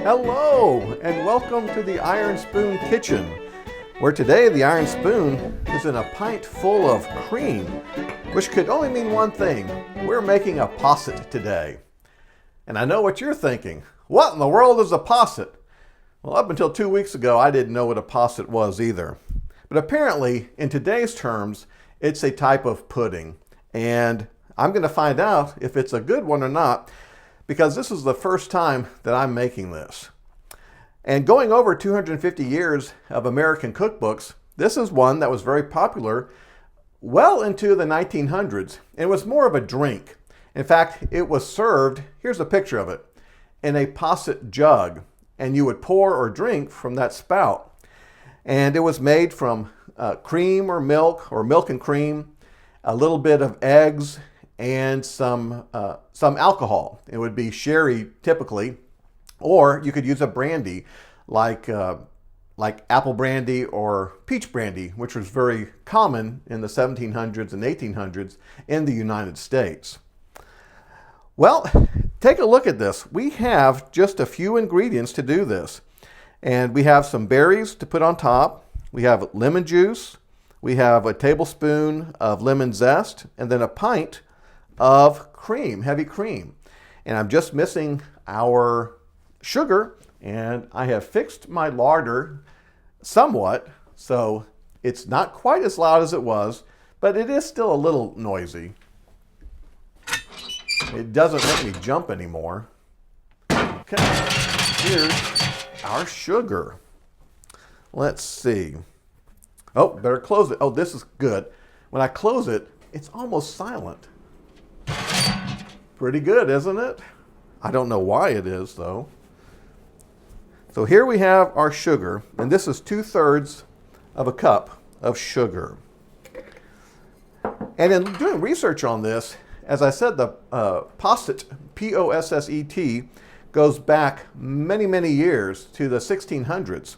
Hello, and welcome to the Iron Spoon Kitchen, where today the Iron Spoon is in a pint full of cream, which could only mean one thing. We're making a posset today. And I know what you're thinking. What in the world is a posset? Well, up until 2 weeks ago, I didn't know what a posset was either. But apparently, in today's terms, it's a type of pudding. And I'm going to find out if it's a good one or not, because this is the first time that I'm making this. And going over 250 years of American cookbooks, this is one that was very popular well into the 1900s. It was more of a drink. In fact, it was served, here's a picture of it, in a posset jug. And you would pour or drink from that spout. And it was made from cream or milk and cream, a little bit of eggs, and some alcohol. It would be sherry typically, or you could use a brandy like apple brandy or peach brandy, which was very common in the 1700s and 1800s in the United States. Well, take a look at this. We have just a few ingredients to do this. And we have some berries to put on top. We have lemon juice. We have a tablespoon of lemon zest, and then a pint of cream, heavy cream. And I'm just missing our sugar, and I have fixed my larder somewhat, so it's not quite as loud as it was, but it is still a little noisy. It doesn't make me jump anymore. Okay, here's our sugar. Let's see. Oh, better close it. Oh, this is good. When I close it, it's almost silent. Pretty good, isn't it? I don't know why it is, though. So here we have our sugar, and this is 2/3 of a cup of sugar. And in doing research on this, as I said, the posset, P-O-S-S-E-T, goes back many, many years to the 1600s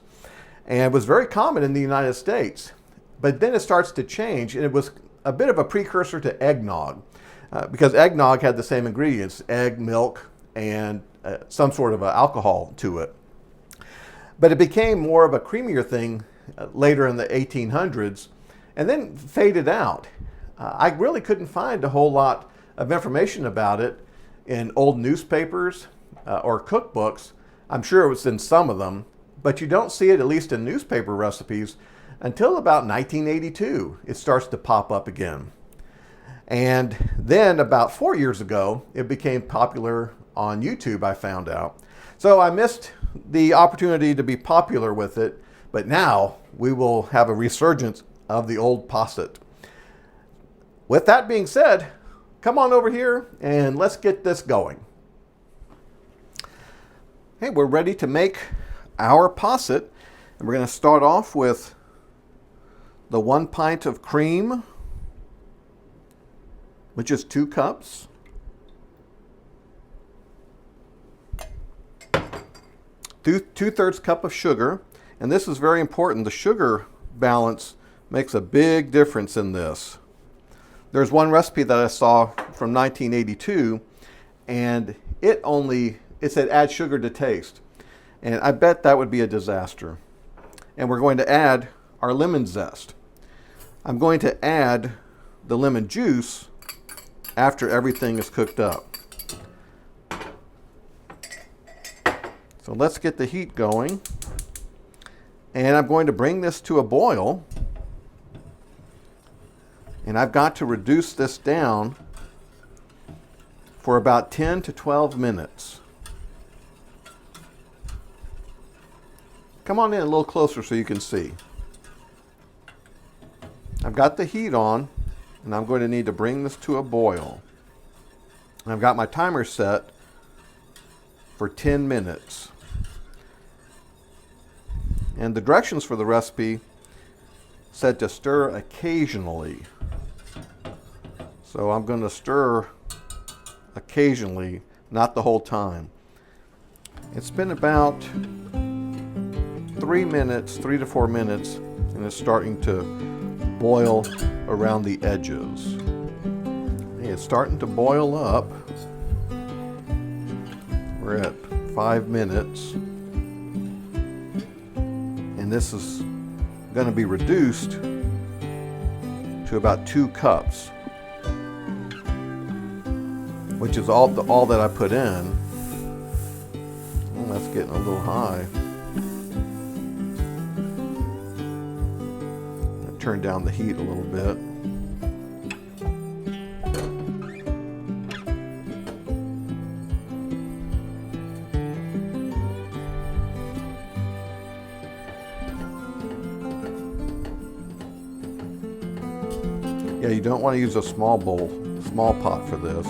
and was very common in the United States. But then it starts to change, and it was a bit of a precursor to eggnog. Because eggnog had the same ingredients, egg, milk, and some sort of alcohol to it. But it became more of a creamier thing later in the 1800s and then faded out. I really couldn't find a whole lot of information about it in old newspapers or cookbooks. I'm sure it was in some of them, but you don't see it, at least in newspaper recipes, until about 1982. It starts to pop up again. And then about 4 years ago, it became popular on YouTube, I found out. So I missed the opportunity to be popular with it, but now we will have a resurgence of the old posset. With that being said, come on over here and let's get this going. Hey, we're ready to make our posset, and we're going to start off with the 1 pint of cream, which is 2 cups. Two-thirds cup of sugar, and this is very important. The sugar balance makes a big difference in this. There's one recipe that I saw from 1982, and it said add sugar to taste. And I bet that would be a disaster. And we're going to add our lemon zest. I'm going to add the lemon juice after everything is cooked up. So let's get the heat going. And I'm going to bring this to a boil. And I've got to reduce this down for about 10 to 12 minutes. Come on in a little closer so you can see. I've got the heat on, and I'm going to need to bring this to a boil. I've got my timer set for 10 minutes. And the directions for the recipe said to stir occasionally. So I'm going to stir occasionally, not the whole time. It's been about 3 to 4 minutes, and it's starting to boil around the edges. It's starting to boil up. We're at 5 minutes. And this is going to be reduced to about 2 cups, which is all that I put in. Oh, that's getting a little high. I turned down the heat a little bit. Yeah, you don't want to use a small pot for this.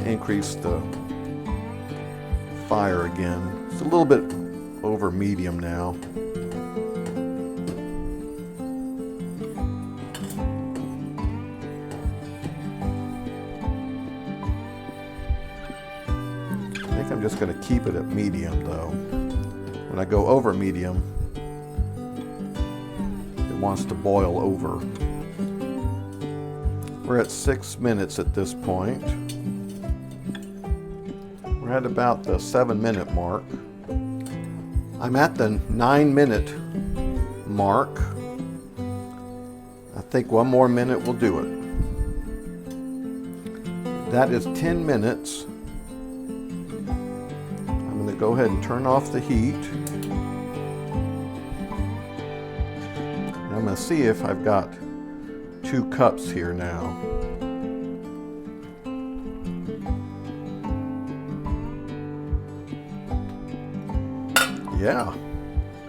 Increase the fire again. It's a little bit over medium now. I think I'm just going to keep it at medium though. When I go over medium, wants to boil over. We're at 6 minutes at this point. We're at about the 7-minute mark. I'm at the 9-minute mark. I think 1 more minute will do it. That is 10 minutes. I'm going to go ahead and turn off the heat. I'm going to see if I've got 2 cups here now. Yeah.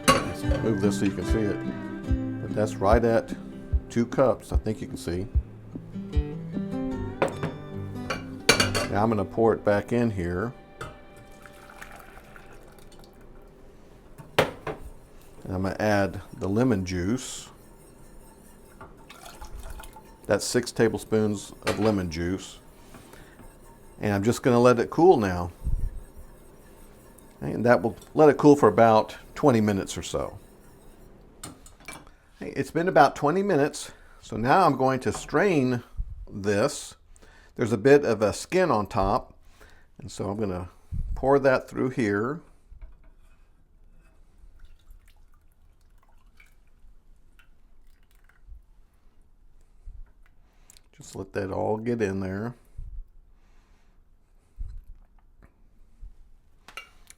Let's move this so you can see it. But that's right at 2 cups, I think you can see. Now I'm going to pour it back in here. And I'm going to add the lemon juice. That's 6 tablespoons of lemon juice. And I'm just going to let it cool now. And that will let it cool for about 20 minutes or so. It's been about 20 minutes. So now I'm going to strain this. There's a bit of a skin on top. And so I'm going to pour that through here. Just let that all get in there.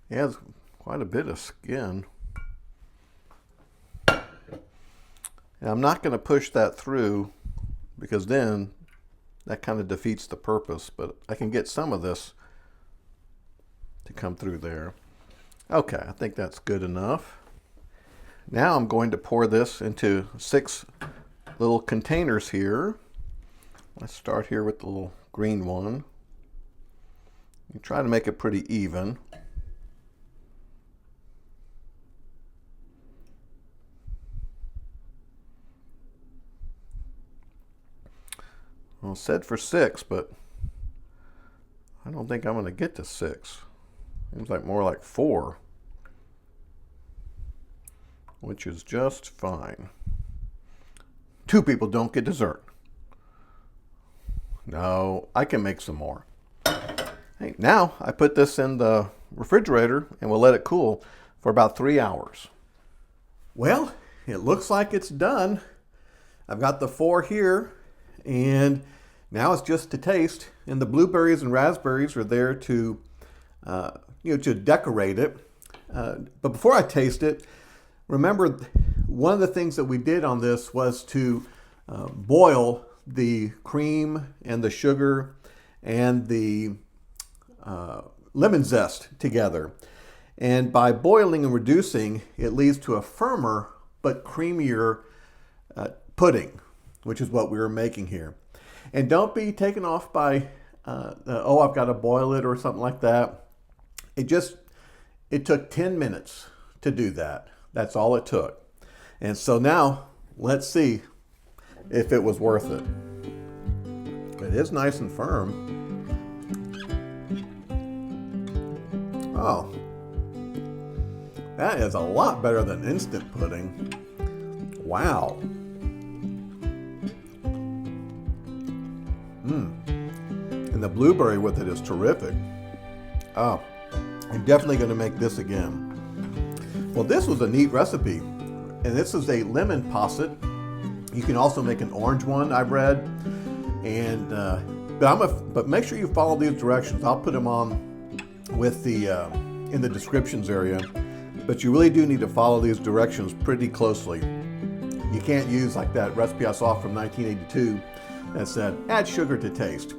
It has quite a bit of skin. And I'm not going to push that through because then that kind of defeats the purpose, but I can get some of this to come through there. Okay, I think that's good enough. Now I'm going to pour this into 6 little containers here. Let's start here with the little green one. You try to make it pretty even. Well, it said for 6, but I don't think I'm going to get to 6. Seems like more like 4, which is just fine. 2 people don't get dessert. No, I can make some more. Hey, now I put this in the refrigerator and we'll let it cool for about 3 hours. Well, it looks like it's done. I've got the 4 here, and now it's just to taste. And the blueberries and raspberries are there to, to decorate it. But before I taste it, remember one of the things that we did on this was to boil the cream and the sugar and the lemon zest together. And by boiling and reducing, it leads to a firmer but creamier pudding, which is what we were making here. And don't be taken off by, oh, I've got to boil it or something like that. It took 10 minutes to do that. That's all it took. And so now let's see if it was worth it. It is nice and firm. Oh, that is a lot better than instant pudding. Wow. And the blueberry with it is terrific. Oh, I'm definitely going to make this again. Well, Well, this was a neat recipe, and this is a lemon posset. You can also make an orange one, I've read, and but make sure you follow these directions. I'll put them on with the in the descriptions area, but you really do need to follow these directions pretty closely. You can't use like that recipe I saw from 1982 that said add sugar to taste.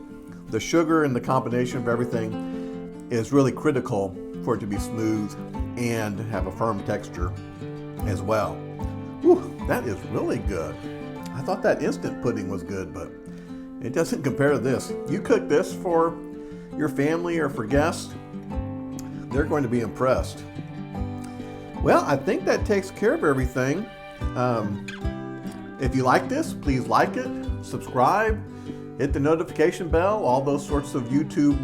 The sugar and the combination of everything is really critical for it to be smooth and have a firm texture as well. Whew, that is really good. I thought that instant pudding was good, but it doesn't compare to this. You cook this for your family or for guests, they're going to be impressed. Well, I think that takes care of everything. If you like this, please like it, subscribe, hit the notification bell, all those sorts of YouTube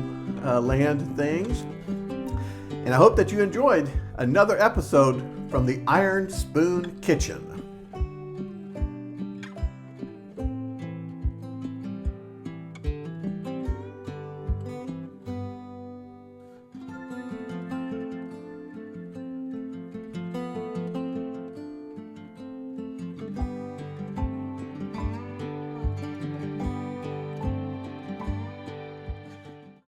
land things. And I hope that you enjoyed another episode from the Iron Spoon Kitchen.